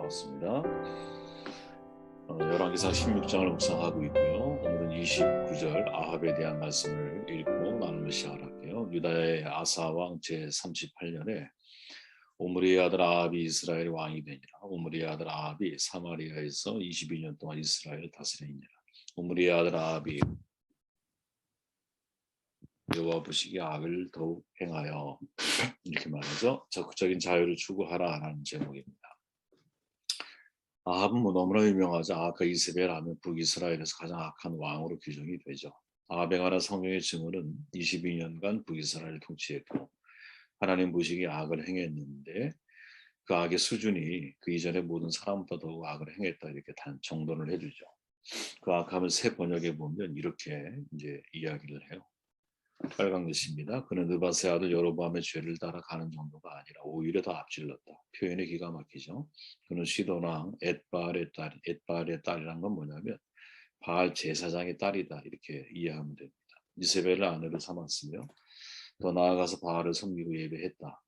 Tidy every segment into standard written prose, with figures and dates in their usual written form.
반갑습니다. 열왕기상 16장을 묵상하고 있고요. 오늘은 29절 아합에 대한 말씀을 읽고 나누며 시작을 할게요. 유다의 아사 왕 제38년에 오므리의 아들 아합이 이스라엘 왕이 되니라. 오므리의 아들 아합이 사마리아에서 22년 동안 이스라엘을 다스리니라. 오므리의 아들 아합이 여호와 보시기에 악을 더욱 행하여 이렇게 말하죠. 적극적인 자유를 추구하라라는 제목입니다. 아합은 너무나 유명하죠. 아합과 이세벨 하면 북이스라엘에서 가장 악한 왕으로 규정이 되죠. 아합에 관한 성경의 증언은 22년간 북이스라엘을 통치했고 하나님 보시기에 악을 행했는데 그 악의 수준이 그 이전의 모든 사람보다 더욱 악을 행했다 이렇게 정돈을 해주죠. 그 악함을 새 번역에 보면 이렇게 이제 이야기를 해요. 빨간 글씨입니다. 그는 느바세 아들 여로보암의 죄를 따라가는 정도가 아니라 오히려 더 앞질렀다. 표현이 기가 막히죠. 그는 시돈왕 엣바알의 딸이란 건 뭐냐면 바알 제사장의 딸이다 이렇게 이해하면 됩니다. 이세벨을 아내로 삼았으며 더 나아가서 바알을 섬기고 예배했다.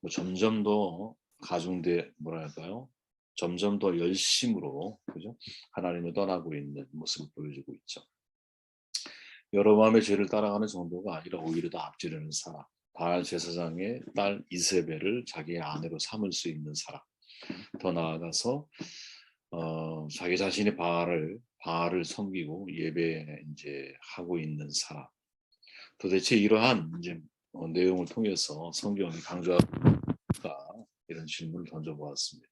점점 더 가중돼 뭐랄까요? 점점 더 열심으로 그죠? 하나님을 떠나고 있는 모습을 보여주고 있죠. 여로보암의 죄를 따라가는 정도가 아니라 오히려 더 앞지르는 사람. 바알 제사장의 딸 이세벨을 자기의 아내로 삼을 수 있는 사람. 더 나아가서 자기 자신이 바알을 섬기고 예배 이제 하고 있는 사람. 도대체 이러한 이제 내용을 통해서 성경이 강조하는가 이런 질문을 던져보았습니다.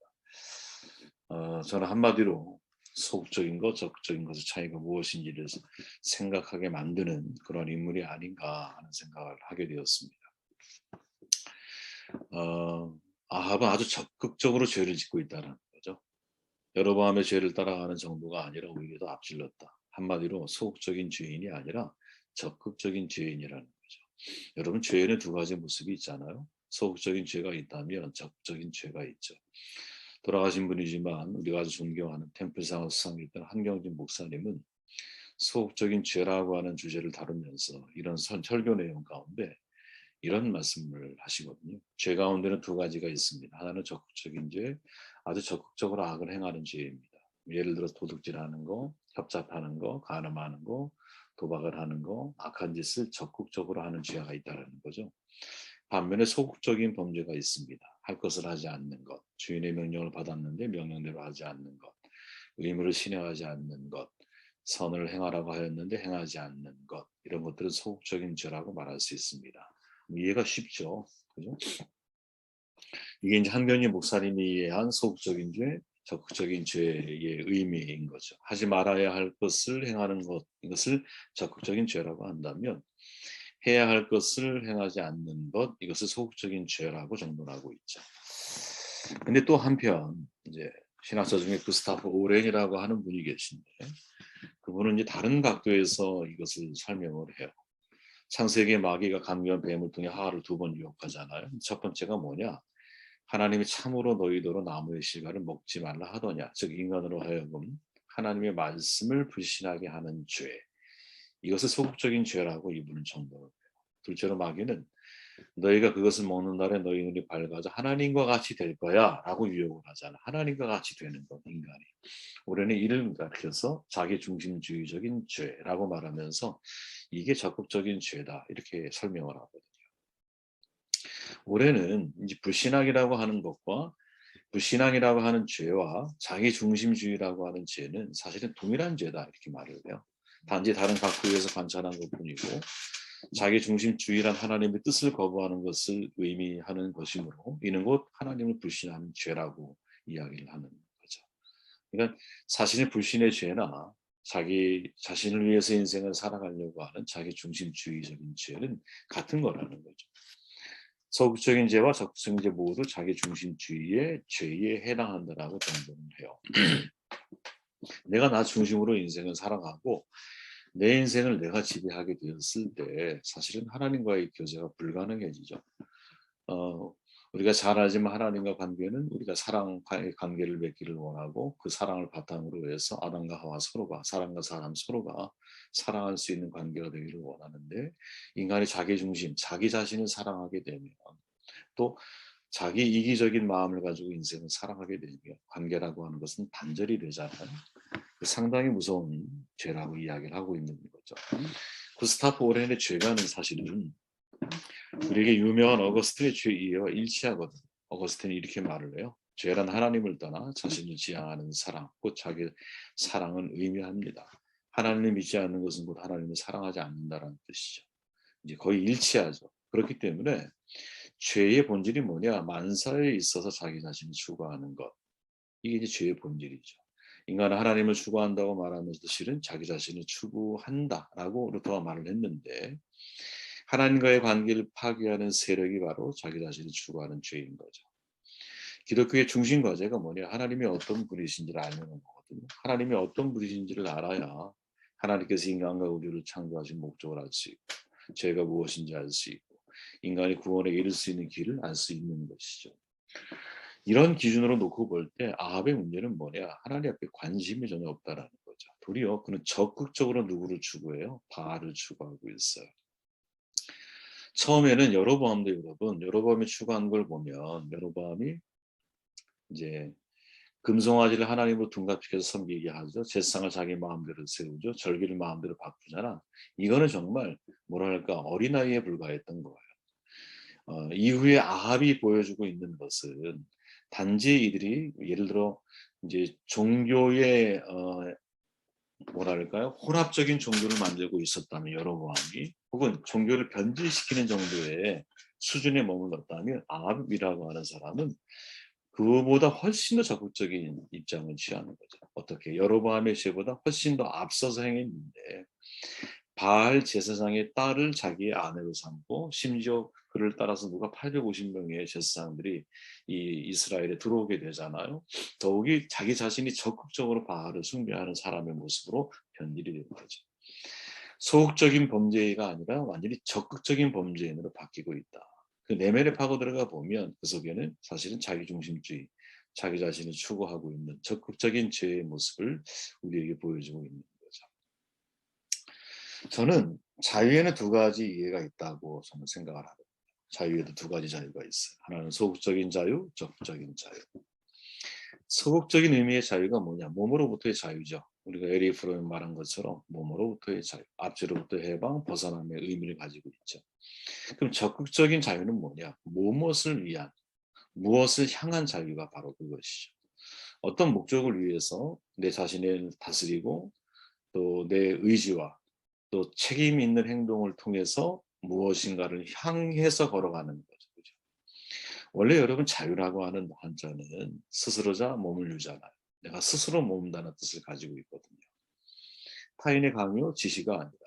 저는 한마디로 소극적인 것, 적극적인 것의 차이가 무엇인지를 생각하게 만드는 그런 인물이 아닌가 하는 생각을 하게 되었습니다. 아합은 아주 적극적으로 죄를 짓고 있다는 거죠. 여로보암의 죄를 따라가는 정도가 아니라 오히려 더 앞질렀다. 한마디로 소극적인 죄인이 아니라 적극적인 죄인이라는 거죠. 여러분 죄에는 두 가지 모습이 있잖아요. 소극적인 죄가 있다면 적극적인 죄가 있죠. 돌아가신 분이지만 우리가 아주 존경하는 템플상을 수상했던 한경진 목사님은 소극적인 죄라고 하는 주제를 다루면서 이런 설교 내용 가운데 이런 말씀을 하시거든요. 죄 가운데는 두 가지가 있습니다. 하나는 적극적인 죄, 아주 적극적으로 악을 행하는 죄입니다. 예를 들어 도둑질하는 거, 협잡하는 거, 간음하는 거, 도박을 하는 거, 악한 짓을 적극적으로 하는 죄가 있다는 거죠. 반면에 소극적인 범죄가 있습니다. 할 것을 하지 않는 것, 주인의 명령을 받았는데 명령대로 하지 않는 것, 의무를 실행하지 않는 것, 선을 행하라고 하였는데 행하지 않는 것, 이런 것들은 소극적인 죄라고 말할 수 있습니다. 이해가 쉽죠, 그죠? 이게 이제 한견희 목사님이 이해한 소극적인 죄, 적극적인 죄의 의미인 거죠. 하지 말아야 할 것을 행하는 것, 이것을 적극적인 죄라고 한다면 해야 할 것을 행하지 않는 것, 이것을 소극적인 죄라고 정론하고 있죠. 근데 또 한편 이제 신학자 중에 구스타프 오렌이라고 하는 분이 계신데 그분은 이제 다른 각도에서 이것을 설명을 해요. 창세기의 마귀가 감기한 뱀을 통해 하와를 두 번 유혹하잖아요. 첫 번째가 뭐냐? 하나님이 참으로 너희더러 나무의 실과를 먹지 말라 하더냐. 즉 인간으로 하여금 하나님의 말씀을 불신하게 하는 죄. 이것을 소극적인 죄라고 이분은 정도를 해요. 둘째로 마귀는 너희가 그것을 먹는 날에 너희 눈이 밝아져 하나님과 같이 될 거야 라고 유혹을 하잖아. 하나님과 같이 되는 것, 인간이. 올해는 이를 가르쳐서 자기 중심주의적인 죄라고 말하면서 이게 적극적인 죄다 이렇게 설명을 하거든요. 올해는 이제 불신앙이라고 하는 것과 불신앙이라고 하는 죄와 자기 중심주의라고 하는 죄는 사실은 동일한 죄다 이렇게 말을 해요. 단지 다른 각도에서 관찰한 것뿐이고 자기 중심주의란 하나님의 뜻을 거부하는 것을 의미하는 것이므로 이는 곧 하나님을 불신하는 죄라고 이야기를 하는 거죠. 그러니까 사실은 불신의 죄나 자기 자신을 위해서 인생을 살아가려고 하는 자기 중심주의적인 죄는 같은 거라는 거죠. 소극적인 죄와 적극적인 죄 모두 자기 중심주의의 죄에 해당한다라고 정도는 해요. 내가 나 중심으로 인생을 살아가고 내 인생을 내가 지배하게 되었을 때 사실은 하나님과의 교제가 불가능해지죠. 우리가 잘 알지만 하나님과 관계는 우리가 사랑의 관계를 맺기를 원하고 그 사랑을 바탕으로 해서 아담과 하와 서로가 사람과 사람 서로가 사랑할 수 있는 관계가 되기를 원하는데 인간이 자기 중심, 자기 자신을 사랑하게 되면 또 자기 이기적인 마음을 가지고 인생을 살아가게 되면 관계라고 하는 것은 단절이 되잖아요. 상당히 무서운 죄라고 이야기를 하고 있는 거죠. 구스타프 오렌의 죄가는 사실은 우리에게 유명한 어거스틴의 죄 이해와 일치하거든요. 어거스틴이 이렇게 말을 해요. 죄란 하나님을 떠나 자신을 지향하는 사랑, 곧 자기 사랑은 의미합니다. 하나님을 믿지 않는 것은 곧 하나님을 사랑하지 않는다는 뜻이죠. 이제 거의 일치하죠. 그렇기 때문에 죄의 본질이 뭐냐? 만사에 있어서 자기 자신을 추구하는 것. 이게 이제 죄의 본질이죠. 인간은 하나님을 추구한다고 말하면서도 실은 자기 자신을 추구한다라고 루터가 말을 했는데 하나님과의 관계를 파괴하는 세력이 바로 자기 자신을 추구하는 죄인 거죠. 기독교의 중심 과제가 뭐냐? 하나님이 어떤 분이신지를 알는 거거든요. 하나님이 어떤 분이신지를 알아야 하나님께서 인간과 우리를 창조하신 목적을 알 수 있고 죄가 무엇인지 알 수 있고 인간이 구원에 이를 수 있는 길을 알 수 있는 것이죠. 이런 기준으로 놓고 볼 때 아합의 문제는 뭐냐? 하나님 앞에 관심이 전혀 없다라는 거죠. 도리어 그는 적극적으로 누구를 추구해요? 바알을 추구하고 있어요. 처음에는 여로보암도 여로보암이 추구한 걸 보면 여로보암이 이제 금송아지를 하나님으로 둔갑시켜서 섬기게 하죠. 제사상을 자기 마음대로 세우죠. 절기를 마음대로 바꾸잖아. 이거는 정말 뭐랄까 어린아이에 불과했던 거예요. 이후에 아합이 보여주고 있는 것은 단지 이들이 예를 들어 이제 종교의 뭐랄까요? 혼합적인 종교를 만들고 있었다면 여로보암이 혹은 종교를 변질시키는 정도의 수준에 머물렀다면 아합이라고 하는 사람은 그보다 훨씬 더 적극적인 입장을 취하는 거죠. 어떻게? 여로보암의 죄보다 훨씬 더 앞서서 행했는데 바알 제사장의 딸을 자기의 아내로 삼고 심지어 그를 따라서 누가 850명의 제사장들이 이 이스라엘에 들어오게 되잖아요. 더욱이 자기 자신이 적극적으로 바알을 숭배하는 사람의 모습으로 변질이 되는 거죠. 소극적인 범죄가 아니라 완전히 적극적인 범죄인으로 바뀌고 있다. 그 내면에 파고 들어가 보면 그 속에는 사실은 자기중심주의, 자기 자신을 추구하고 있는 적극적인 죄의 모습을 우리에게 보여주고 있는 거죠. 저는 자유에는 두 가지 이해가 있다고 저는 생각을 하거든요. 자유에도 두 가지 자유가 있어요. 하나는 소극적인 자유, 적극적인 자유. 소극적인 의미의 자유가 뭐냐? 몸으로부터의 자유죠. 우리가 에리 프로임 말한 것처럼 몸으로부터의 자유, 압제로부터 해방, 벗어남의 의미를 가지고 있죠. 그럼 적극적인 자유는 뭐냐? 무엇을 위한, 무엇을 향한 자유가 바로 그것이죠. 어떤 목적을 위해서 내 자신을 다스리고 또 내 의지와 또 책임 있는 행동을 통해서 무엇인가를 향해서 걸어가는 거죠. 그죠? 원래 여러분 자유라고 하는 한자는 스스로자 몸을 유잖아요. 내가 스스로 모은다는 뜻을 가지고 있거든요. 타인의 강요, 지시가 아니라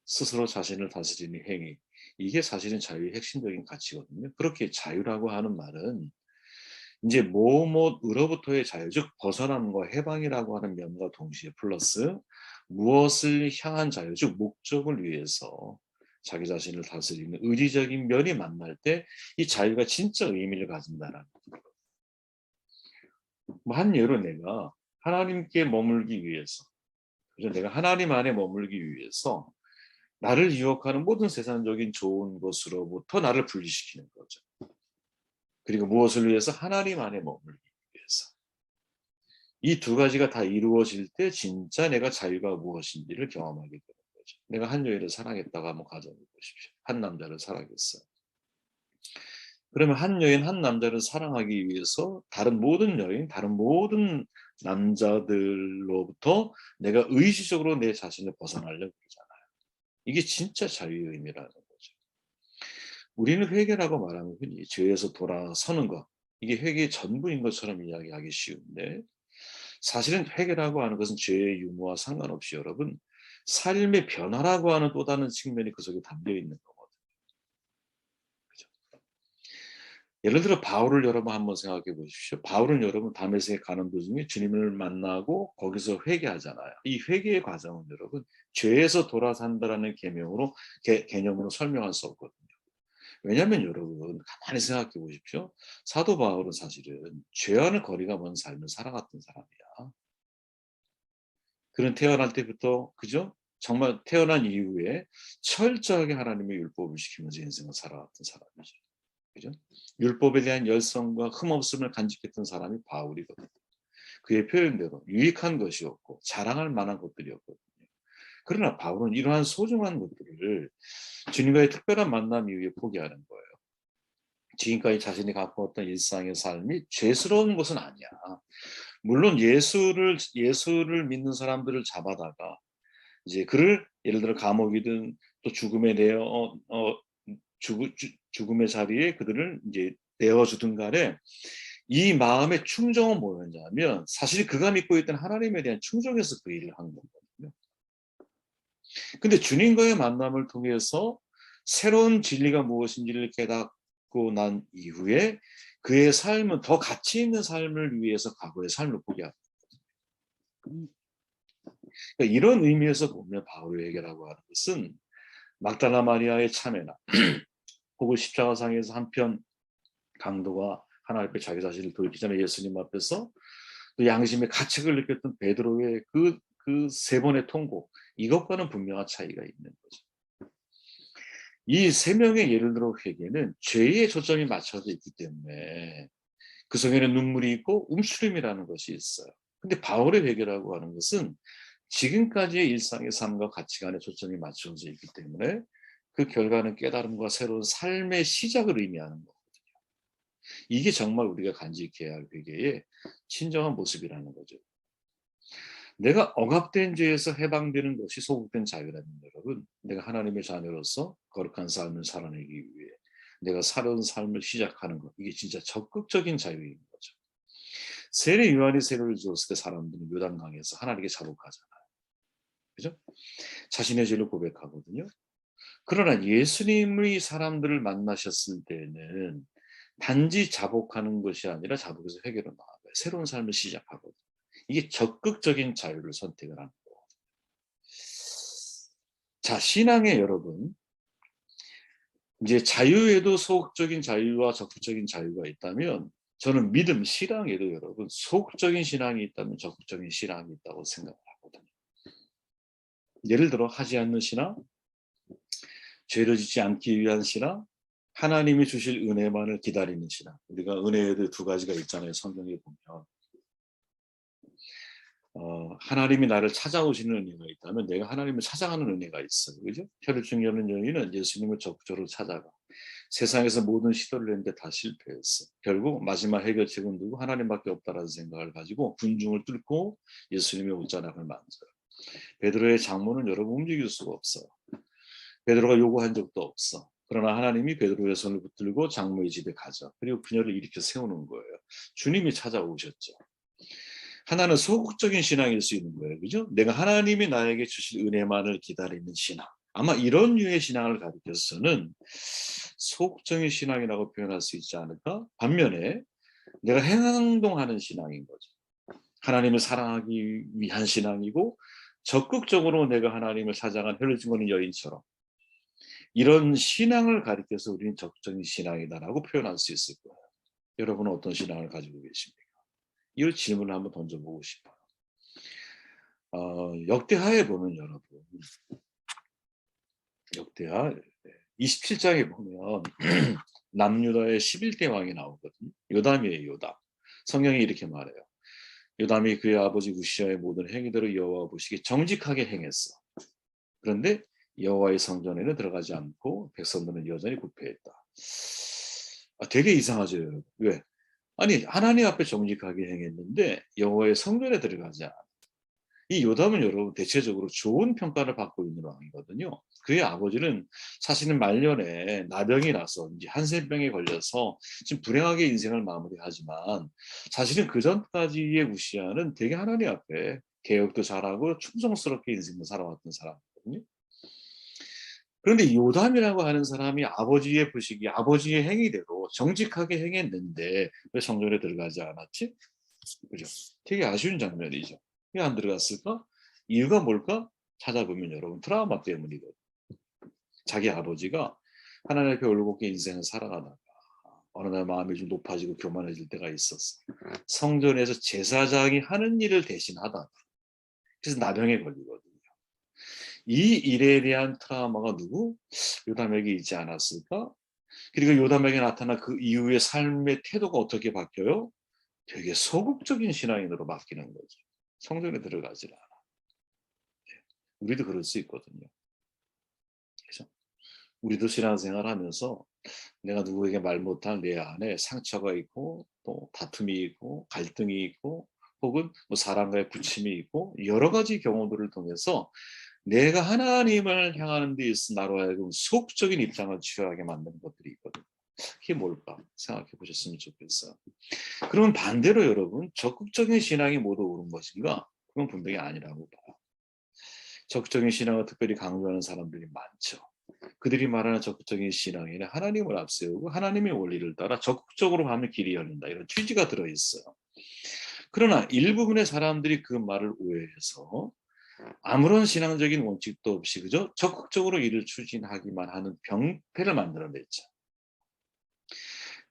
스스로 자신을 다스리는 행위. 이게 사실은 자유의 핵심적인 가치거든요. 그렇게 자유라고 하는 말은 이제 뭐뭐으로부터의 자유, 즉 벗어남과 해방이라고 하는 면과 동시에 플러스 무엇을 향한 자유, 즉 목적을 위해서 자기 자신을 다스리는 의지적인 면이 만날 때 이 자유가 진짜 의미를 가진다라는 거죠. 한 예로 내가 하나님께 머물기 위해서, 그래서 내가 하나님 안에 머물기 위해서 나를 유혹하는 모든 세상적인 좋은 것으로부터 나를 분리시키는 거죠. 그리고 무엇을 위해서? 하나님 안에 머물기 위해서. 이 두 가지가 다 이루어질 때 진짜 내가 자유가 무엇인지를 경험하게 되는 거죠. 내가 한 여인을 사랑했다가 한번 가정해 보십시오. 한 남자를 사랑했어요. 그러면 한 여인, 한 남자를 사랑하기 위해서 다른 모든 여인, 다른 모든 남자들로부터 내가 의지적으로 내 자신을 벗어나려고 그러잖아요. 이게 진짜 자유의 의미라는 거죠. 우리는 회개라고 말하면 흔히 죄에서 돌아서는 것, 이게 회개의 전부인 것처럼 이야기하기 쉬운데 사실은 회개라고 하는 것은 죄의 유무와 상관없이 여러분 삶의 변화라고 하는 또 다른 측면이 그 속에 담겨 있는 거거든요. 그죠? 예를 들어 바울을 여러분 한번 생각해 보십시오. 바울은 여러분 다메섹에 가는 도중에 주님을 만나고 거기서 회개하잖아요. 이 회개의 과정은 여러분 죄에서 돌아산다라는 개념으로 설명할 수 없거든요. 왜냐하면 여러분 가만히 생각해 보십시오. 사도 바울은 사실은 죄와는 거리가 먼 삶을 살아갔던 사람이야. 그는 태어날 때부터 그죠? 정말 태어난 이후에 철저하게 하나님의 율법을 지키면서 인생을 살아왔던 사람이죠. 그죠? 율법에 대한 열성과 흠없음을 간직했던 사람이 바울이거든요. 그의 표현대로 유익한 것이었고 자랑할 만한 것들이었거든요. 그러나 바울은 이러한 소중한 것들을 주님과의 특별한 만남 이후에 포기하는 거예요. 지금까지 자신이 갖고 왔던 일상의 삶이 죄스러운 것은 아니야. 물론 예수를 믿는 사람들을 잡아다가 이제 그를 예를 들어 감옥이든 또 죽음에 내어 죽음의 자리에 그들을 이제 내어주든 간에 이 마음의 충정은 뭐였냐면 사실 그가 믿고 있던 하나님에 대한 충정에서 그 일을 한 거거든요. 근데 주님과의 만남을 통해서 새로운 진리가 무엇인지를 깨닫고 난 이후에 그의 삶은 더 가치 있는 삶을 위해서 과거의 삶을 포기하고, 그러니까 이런 의미에서 보면 바울의 얘기라고 하는 것은 막달라 마리아의 참회나 혹은 십자가상에서 한편 강도가 하나님 앞에 자기 자신을 돌이키기 전에 예수님 앞에서 또 양심의 가책을 느꼈던 베드로의 그 세 번의 통곡, 이것과는 분명한 차이가 있는 거죠. 이 세 명의 예를 들어 회개는 죄의 초점이 맞춰져 있기 때문에 그 속에는 눈물이 있고 움츠림이라는 것이 있어요. 근데 바울의 회개라고 하는 것은 지금까지의 일상의 삶과 가치관에 초점이 맞춰져 있기 때문에 그 결과는 깨달음과 새로운 삶의 시작을 의미하는 거거든요. 이게 정말 우리가 간직해야 할 회개의 진정한 모습이라는 거죠. 내가 억압된 죄에서 해방되는 것이 소극된 자유라는, 여러분, 내가 하나님의 자녀로서 거룩한 삶을 살아내기 위해 내가 새로운 삶을 시작하는 것, 이게 진짜 적극적인 자유인 거죠. 세례 요한이 세례를 주었을 때 사람들은 요단강에서 하나님께 자복하잖아요. 그죠? 자신의 죄를 고백하거든요. 그러나 예수님의 사람들을 만나셨을 때는 단지 자복하는 것이 아니라 자복에서 회개로 나아가요. 새로운 삶을 시작하거든요. 이게 적극적인 자유를 선택을 하는 거예요. 자, 신앙의 여러분, 이제 자유에도 소극적인 자유와 적극적인 자유가 있다면 저는 믿음, 신앙에도 여러분 소극적인 신앙이 있다면 적극적인 신앙이 있다고 생각을 하거든요. 예를 들어 하지 않는 신앙, 죄를 짓지 않기 위한 신앙, 하나님이 주실 은혜만을 기다리는 신앙. 우리가 은혜에도 두 가지가 있잖아요. 성경에 보면 하나님이 나를 찾아오시는 은혜가 있다면 내가 하나님을 찾아가는 은혜가 있어요. 그죠? 혈혈증 여는 여인은 예수님을 적극적으로 찾아가. 세상에서 모든 시도를 했는데 다 실패했어. 결국 마지막 해결책은 누구? 하나님밖에 없다라는 생각을 가지고 군중을 뚫고 예수님의 옷자락을 만져요. 베드로의 장모는 여러분 움직일 수가 없어요. 베드로가 요구한 적도 없어. 그러나 하나님이 베드로의 손을 붙들고 장모의 집에 가자. 그리고 그녀를 일으켜 세우는 거예요. 주님이 찾아오셨죠. 하나는 소극적인 신앙일 수 있는 거예요. 그죠? 내가 하나님이 나에게 주실 은혜만을 기다리는 신앙. 아마 이런 류의 신앙을 가리켜서는 소극적인 신앙이라고 표현할 수 있지 않을까? 반면에 내가 행동하는 신앙인 거죠. 하나님을 사랑하기 위한 신앙이고 적극적으로 내가 하나님을 찾아간 혈을 증거하는 여인처럼 이런 신앙을 가리켜서 우리는 적극적인 신앙이다라고 표현할 수 있을 거예요. 여러분은 어떤 신앙을 가지고 계십니까? 이 질문을 한번 던져보고 싶어요. 역대하에 보면 여러분, 역대하 27장에 보면 남유다의 11대 왕이 나오거든요. 요담이에요, 요담. 성경이 이렇게 말해요. 요담이 그의 아버지 우시아의 모든 행위대로 여호와 보시기에 정직하게 행했어. 그런데 여호와의 성전에는 들어가지 않고 백성들은 여전히 부패했다. 되게 이상하죠, 여러분. 왜? 아니, 하나님 앞에 정직하게 행했는데 여호와의 성전에 들어가지 않아. 이 요담은 여러분 대체적으로 좋은 평가를 받고 있는 왕이거든요. 그의 아버지는 사실은 말년에 나병이 나서 이제 한센병에 걸려서 지금 불행하게 인생을 마무리하지만 사실은 그 전까지의 우시아는 되게 하나님 앞에 개혁도 잘하고 충성스럽게 인생을 살아왔던 사람이거든요. 그런데 요담이라고 하는 사람이 아버지의 부식이 아버지의 행위대로 정직하게 행했는데 왜 성전에 들어가지 않았지? 그죠? 되게 아쉬운 장면이죠. 왜 안 들어갔을까? 이유가 뭘까? 찾아보면 여러분 트라우마 때문이거든요. 자기 아버지가 하나님 앞에 올곧게 인생을 살아가다가 어느 날 마음이 좀 높아지고 교만해질 때가 있었어. 성전에서 제사장이 하는 일을 대신하다가 그래서 나병에 걸리거든요. 이 일에 대한 트라우마가 누구? 요담에게 있지 않았을까? 그리고 요담에게 나타난 그 이후의 삶의 태도가 어떻게 바뀌어요? 되게 소극적인 신앙인으로 바뀌는 거죠. 성전에 들어가질 않아. 우리도 그럴 수 있거든요. 그죠? 우리도 신앙생활 하면서 내가 누구에게 말 못할 내 안에 상처가 있고 또 다툼이 있고 갈등이 있고 혹은 뭐 사람과의 부침이 있고 여러 가지 경우들을 통해서 내가 하나님을 향하는 데 있어 나로 하여금 소극적인 입장을 취하게 만드는 것들이 있거든요. 그게 뭘까 생각해 보셨으면 좋겠어요. 그러면 반대로 여러분 적극적인 신앙이 모두 옳은 것인가? 그건 분명히 아니라고 봐요. 적극적인 신앙을 특별히 강조하는 사람들이 많죠. 그들이 말하는 적극적인 신앙에는 하나님을 앞세우고 하나님의 원리를 따라 적극적으로 가면 길이 열린다. 이런 취지가 들어있어요. 그러나 일부분의 사람들이 그 말을 오해해서 아무런 신앙적인 원칙도 없이 그저 적극적으로 일을 추진하기만 하는 병폐를 만들어냈죠.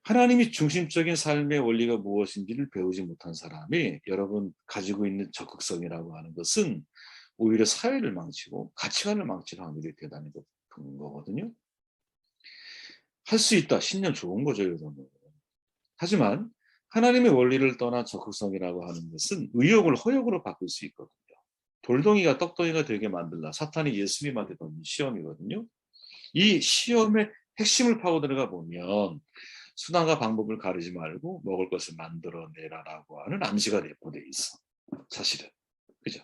하나님이 중심적인 삶의 원리가 무엇인지를 배우지 못한 사람이 여러분 가지고 있는 적극성이라고 하는 것은 오히려 사회를 망치고 가치관을 망칠 확률이 대단히 높은 거거든요. 할 수 있다. 신년 좋은 거죠, 여러분. 하지만 하나님의 원리를 떠난 적극성이라고 하는 것은 의욕을 허욕으로 바꿀 수 있거든요. 돌덩이가 떡덩이가 되게 만들라. 사탄이 예수님한테 던진 시험이거든요. 이 시험의 핵심을 파고 들어가 보면 수단과 방법을 가르지 말고 먹을 것을 만들어내라라고 하는 암시가 내포되어 있어. 사실은. 그죠?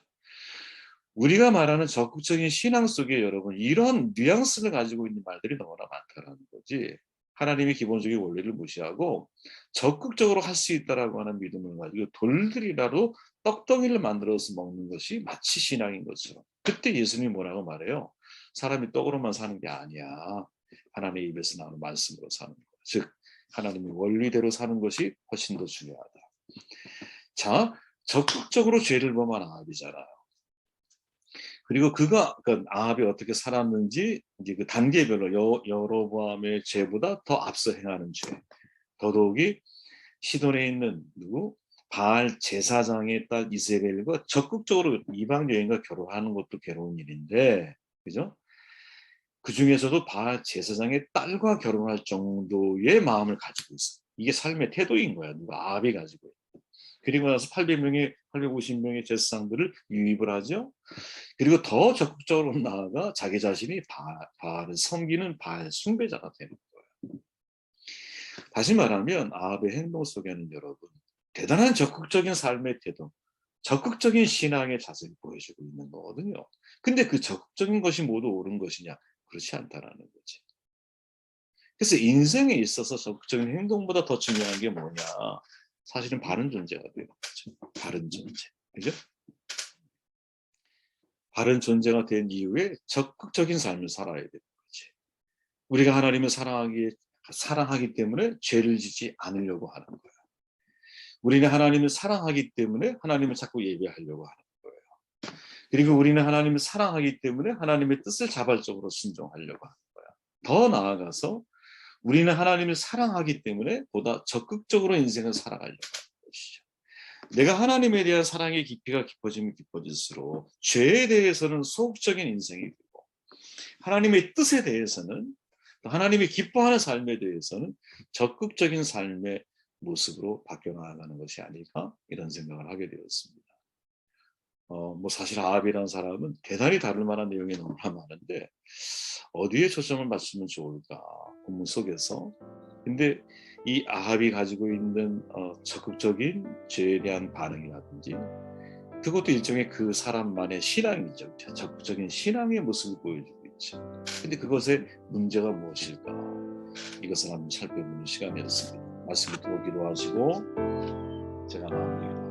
우리가 말하는 적극적인 신앙 속에 여러분 이런 뉘앙스를 가지고 있는 말들이 너무나 많다라는 거지. 하나님의 기본적인 원리를 무시하고 적극적으로 할 수 있다라고 하는 믿음을 가지고 돌들이라도 떡덩이를 만들어서 먹는 것이 마치 신앙인 것처럼. 그때 예수님이 뭐라고 말해요? 사람이 떡으로만 사는 게 아니야. 하나님의 입에서 나오는 말씀으로 사는 것. 즉 하나님의 원리대로 사는 것이 훨씬 더 중요하다. 자, 적극적으로 죄를 범한 아합이잖아요. 그리고 그가 그 아합이 어떻게 살았는지 이제 그 단계별로 여로보암의 죄보다 더 앞서 행하는 죄. 더더욱이 시돈에 있는 누구 바알 제사장의 딸 이세벨과 적극적으로 이방 여인과 결혼하는 것도 괴로운 일인데, 그죠? 그 중에서도 바알 제사장의 딸과 결혼할 정도의 마음을 가지고 있어. 이게 삶의 태도인 거야. 누가 아합이 가지고. 그리고 나서 800명의 850명의 제사장들을 유입을 하죠. 그리고 더 적극적으로 나아가 자기 자신이 바알을 섬기는 바알 숭배자가 되는 거예요. 다시 말하면 아합의 행동 속에는 여러분 대단한 적극적인 삶의 태도, 적극적인 신앙의 자세를 보여주고 있는 거거든요. 근데 그 적극적인 것이 모두 옳은 것이냐? 그렇지 않다라는 거지. 그래서 인생에 있어서 적극적인 행동보다 더 중요한 게 뭐냐? 사실은 바른 존재가 되는 거죠. 바른 존재. 그죠? 바른 존재가 된 이후에 적극적인 삶을 살아야 되는 거지. 우리가 하나님을 사랑하기 때문에 죄를 짓지 않으려고 하는 거야. 우리는 하나님을 사랑하기 때문에 하나님을 자꾸 예배하려고 하는 거예요. 그리고 우리는 하나님을 사랑하기 때문에 하나님의 뜻을 자발적으로 순종하려고 하는 거야. 더 나아가서 우리는 하나님을 사랑하기 때문에 보다 적극적으로 인생을 살아가려고 하는 것이죠. 내가 하나님에 대한 사랑의 깊이가 깊어지면 깊어질수록 죄에 대해서는 소극적인 인생이 되고 하나님의 뜻에 대해서는 또 하나님이 기뻐하는 삶에 대해서는 적극적인 삶의 모습으로 바뀌어 나가는 것이 아닐까 이런 생각을 하게 되었습니다. 뭐 사실 아합이라는 사람은 대단히 다룰 만한 내용이 너무나 많은데 어디에 초점을 맞추면 좋을까 본문 속에서. 근데 이 아합이 가지고 있는 적극적인 죄에 대한 반응이라든지 그것도 일종의 그 사람만의 신앙이죠. 적극적인 신앙의 모습을 보여주고 있죠. 근데 그것의 문제가 무엇일까? 이것을 한번 살펴보는 시간이었습니다. 말씀 듣고 기도하시고 제가 마무리하겠습니다.